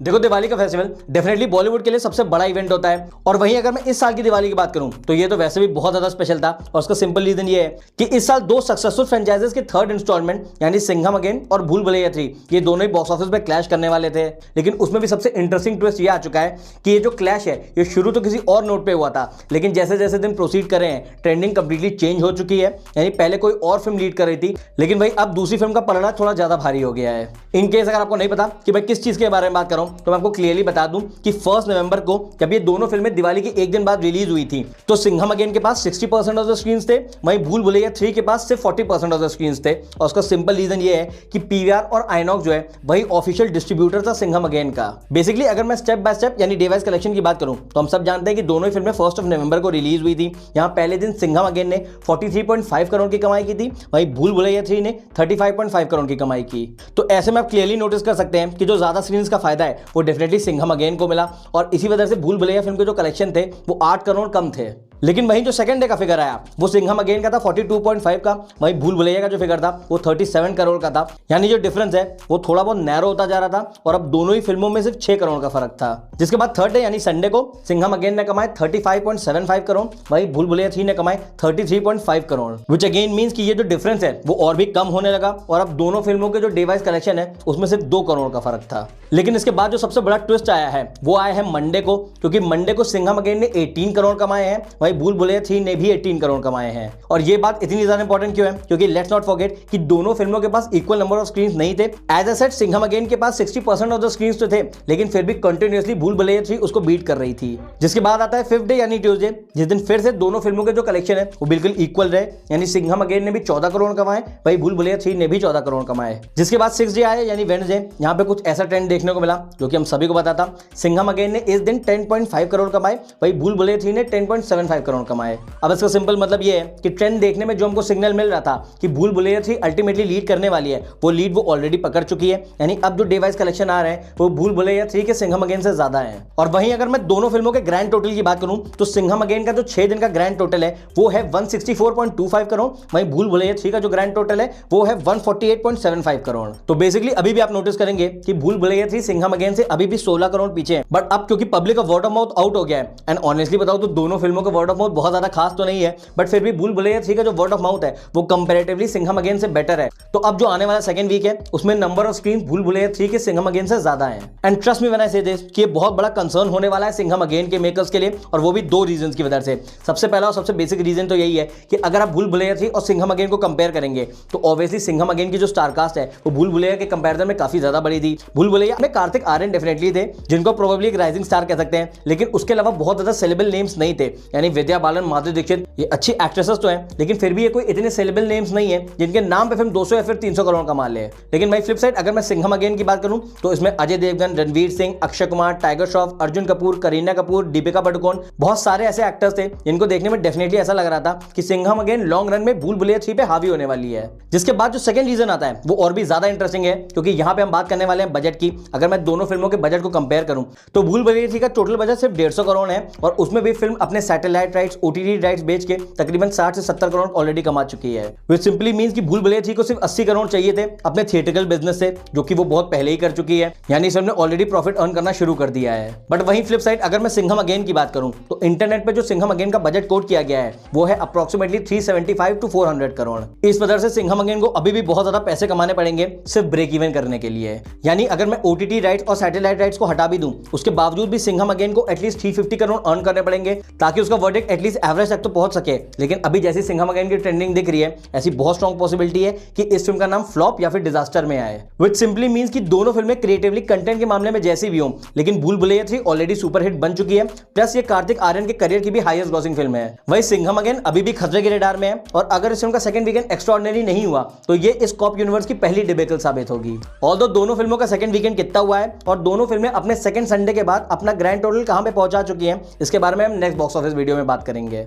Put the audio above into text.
देखो दिवाली का festival definitely Bollywood के लिए सबसे बड़ा इवेंट होता है और वहीं अगर मैं इस साल की दिवाली की बात करूं तो ये तो वैसे भी बहुत ज्यादा स्पेशल था और उसका सिंपल रीजन ये है कि इस साल दो सक्सेसफुल फ्रेंचाइजेस के थर्ड इंस्टॉलमेंट यानी सिंघम अगेन और भूल भुलैया 3 ये दोनों ही बॉक्स ऑफिस पे क्लैश करने वाले थे। लेकिन उसमें भी सबसे इंटरेस्टिंग ट्विस्ट ये आ चुका है कि ये जो क्लैश है ये शुरू तो किसी और नोट पे हुआ था, लेकिन जैसे जैसे दिन प्रोसीड कर रहे हैं ट्रेंडिंग कंप्लीटली चेंज हो चुकी है। यानी पहले कोई और फिल्म लीड कर रही थी, लेकिन भाई अब दूसरी फिल्म का पलड़ा थोड़ा ज्यादा भारी हो गया है। इन केस अगर आपको नहीं पता कि मैं किस चीज के बारे में बात कर रहा हूं तो मैं आपको क्लियरली बता दूं कि 1 नवंबर को जब ये दोनों फिल्में दिवाली के एक दिन बाद रिलीज हुई थी तो सिंघम अगेन के पास 60% ऑफ द स्क्रीन्स थे, वहीं भूल भुलैया 3 के पास सिर्फ 40% ऑफ द स्क्रीन्स थे। और उसका सिंपल रीजन ये है कि पीवीआर और आइनॉक्स जो है वही ऑफिशियल डिस्ट्रीब्यूटर था सिंघम अगेन का। बेसिकली अगर मैं स्टेप बाय स्टेप यानी डे वाइज कलेक्शन की बात करूं तो हम सब जानते हैं कि दोनों ही फिल्में 1 नवंबर को रिलीज हुई थी। यहां पहले दिन सिंघम अगेन ने 43.5 करोड़ की कमाई की थी, वहीं भूल भुलैया 3 ने 35.5 करोड़ की कमाई की। तो ऐसे में आप क्लियरली नोटिस कर सकते हैं कि जो ज्यादा स्क्रीन्स का फायदा है वो डेफिनेटली सिंघम अगेन को मिला और इसी वजह से भूल भुलैया फिल्म के जो कलेक्शन थे वो 8 करोड़ कम थे। लेकिन वहीं जो सेकंड डे का फिगर आया वो सिंघम अगेन का था 42.5 का, वहीं भूल भुलैया का जो फिगर था वो 37 करोड़ का था। यानी जो डिफरेंस है वो थोड़ा बहुत नैरो होता जा रहा था और अब दोनों ही फिल्मों में सिर्फ 6 करोड़ का फर्क था। जिसके बाद थर्ड डे यानी संडे को सिंघम अगेन ने कमाए 35.75 करोड़, वहीं भूल भुलैया 3 ने कमाए 33.5 करोड़, विच अगेन मींस कि ये जो डिफरेंस है वो और भी कम होने लगा और अब दोनों फिल्मों के जो डे वाइज कलेक्शन है उसमें सिर्फ 2 करोड़ का फर्क था। लेकिन इसके बाद जो सबसे बड़ा ट्विस्ट आया है वो आया है मंडे को, क्योंकि मंडे को सिंघम अगेन ने 18 करोड़ कमाए हैं, वहीं भूल भुलैया 3 ने भी 18 करोड़ कमाए हैं। और ये बात इतनी ज्यादा इंपॉर्टेंट क्यों है, क्योंकि लेट्स नॉट फॉरगेट कि दोनों फिल्मों के पास इक्वल नंबर ऑफ स्क्रीन्स नहीं थे। As a set Singham again के पास 60% ऑफ द स्क्रीन्स तो थे, लेकिन फिर भी कंटिन्यूअसली भूल भुलैया 3 उसको बीट कर रही थी। जिसके बाद आता है 5th डे यानी ट्यूसडे, जिस दिन फिर से दोनों फिल्मों के जो कलेक्शन है वो बिल्कुल इक्वल रहे। यानी सिंघम अगेन ने भी 14 करोड़ कमाए, वहीं भूल भुलैया 3 ने भी 14 करोड़ कमाए। जिसके बाद 6th डे आया यानी वेडनेसडे, यहाँ पे कुछ ऐसा ट्रेंड देखने को मिला जो कि हम सभी को पता था। सिंघम अगेन ने इस दिन 10.5 करोड़ कमाए, वहीं भूल भुलैया 3 ने 10.75 करोड़ कमाए। अब इसका सिंपल मतलब ये है कि ट्रेंड देखने में जो हमको सिग्नल मिल रहा था कि भूल भुलैया 3 अल्टीमेटली लीड करने वाली है, वो लीड वो ऑलरेडी पकड़ चुकी है। यानी अब जो डे वाइज कलेक्शन आ रहे हैं वो भूल भुलैया 3 के सिंघम अगेन से ज्यादा है। और वहीं अगर मैं दोनों फिल्मों के ग्रैंड टोटल की बात करूं तो सिंघम अगेन का जो 6 दिन का ग्रैंड टोटल है वो है 164.25 करोड़, वहीं भूल भुलैया 3 का जो ग्रैंड टोटल है वो है 148.75 करोड़। तो बेसिकली अभी भी आप नोटिस करेंगे कि भूल भुलैया 3 सिंघम अगेन से अभी भी 16 करोड़ पीछे है। बट अब क्योंकि पब्लिक का वर्ड ऑफ माउथ आउट हो गया है, एंड ऑनेस्टली बताओ तो दोनों फिल्मों का वर्ड ऑफ माउथ बहुत ज्यादा खास तो नहीं है, बट फिर भी भूल भुलैया 3 का जो वर्ड ऑफ माउथ है वो कंपैरेटिवली सिंघम अगेन से बेटर है। तो अब जो आने वाला सेकंड वीक है उसमें नंबर ऑफ स्क्रीन भूल भुलैया 3 के सिंघम अगेन से ज्यादा है। And trust me when I से दिस कि ये बहुत बड़ा कंसर्न होने वाला है सिंघम अगेन के मेकर्स के लिए, और वो भी 2 रीजंस की वजह से। सबसे पहला और सबसे बेसिक रीजन तो यही है कि अगर आप भूल भुलैया 3 और सिंघम अगेन को कंपेयर करेंगे तो ऑब्वियसली सिंघम अगेन की जो स्टार कास्ट है वो भूल भुलैया के कंपैरिजन में काफी ज्यादा बड़ी थी। भूल भुलैया में कार्तिक आर्यन डेफिनेटली थे जिनको प्रोबेबली एक राइजिंग स्टार कह सकते हैं, लेकिन उसके अलावा बहुत ज्यादा सेलेबल नेम्स नहीं थे। यानी विद्या बालन, माधुरी दीक्षित ये अच्छी एक्ट्रेसेस तो हैं, लेकिन फिर भी ये कोई इतने सेलेबल नेम्स नहीं है जिनके नाम पे फिल्म 200 या फिर 300 करोड़ कमा ले। लेकिन भाई फ्लिप साइड अगर मैं सिंघम अगेन की बात करूं तो इसमें अजय देवगन, रणवीर सिंह, अक्षय कुमार, टाइगर श्रॉफ, अर्जुन कपूर, करीना कपूर, दीपिका पादुकोण, बहुत सारे ऐसे एक्टर्स थे जिनको देखने में डेफिनेटली ऐसा लग रहा था कि सिंघम अगेन लॉन्ग रन में भूल भुलैया 3 पे हावी होने वाली है। जिसके बाद जो सेकंड रीजन आता है वो और भी ज्यादा इंटरेस्टिंग है, क्योंकि यहां पे हम बात करने वाले हैं बजट की। अगर मैं दोनों फिल्मों के बजट को कंपेयर करूं तो भूल भुलैया 3 का टोटल बजट सिर्फ 150 करोड़ है, और उसमें भी फिल्म अपने सैटेलाइट राइट्स, ओटीटी राइट्स बेच के तकरीबन 60 से 70 करोड़ ऑलरेडी कमा चुकी है। विच सिंपली मींस कि भूल भुलैया 3 को सिर्फ 80 करोड़ चाहिए थे अपने थिएट्रिकल बिजनेस से, जो कि वो बहुत पहले ही कर चुकी है। यानी इस फिल्म ने ऑलरेडी प्रॉफिट अर्न करना शुरू कर दिया है। बट वहीं फ्लिप साइड अगर मैं सिंघम अगेन की बात करूं तो इंटरनेट पे जो सिंघम अगेन का बजट कोट किया गया है वो है अप्रोक्सीमेटली 375 टू 400 करोड़। इस वजह से सिंघम अगेन को अभी भी बहुत ज्यादा पैसे कमाने पड़ेंगे सिर्फ ब्रेक इवन करने के लिए। यानी अगर मैं ओटीटी राइट्स और सैटेलाइट राइट्स को हटा भी दूं उसके बावजूद भी सिंघम अगेन को एटलीस्ट 350 करोड़ अर्न करने पड़ेंगे ताकि उसका वर्डिक्ट एटलीस्ट एवरेज तक तो पहुंच सके। लेकिन अभी जैसी सिंघम अगेन की ट्रेंडिंग दिख रही है ऐसी बहुत स्ट्रॉन्ग पॉसिबिलिटी है कि इस फिल्म का नाम फ्लॉप या फिर डिजास्टर में आए। विच सिंपली मींस कि दोनों फिल्में क्रिएटिवली कंटेंट के मामले में जैसी भी हो, लेकिन भूल भुलैया 3 ऑलरेडी सुपरहिट बन चुकी है, प्लस ये कार्तिक आर्यन के करियर की भी हाईएस्ट ग्रॉसिंग फिल्म है। वही सिंघम अगेन अभी भी खतरे के रडार में है, और अगर इस फिल्म का सेकंड वीकेंड एक्स्ट्राऑर्डिनरी नहीं हुआ तो ये इस कॉप यूनिवर्स की पहली डिबेकल साबित होगी। ऑल्दो दोनों फिल्मों का सेकंड वीकेंड कितना हुआ है और दोनों फिल्में अपने सेकंड संडे के बाद अपना ग्रैंड टोटल कहां पे पहुंचा चुकी हैं, इसके बारे में हम नेक्स्ट बॉक्स ऑफिस वीडियो में बात करेंगे।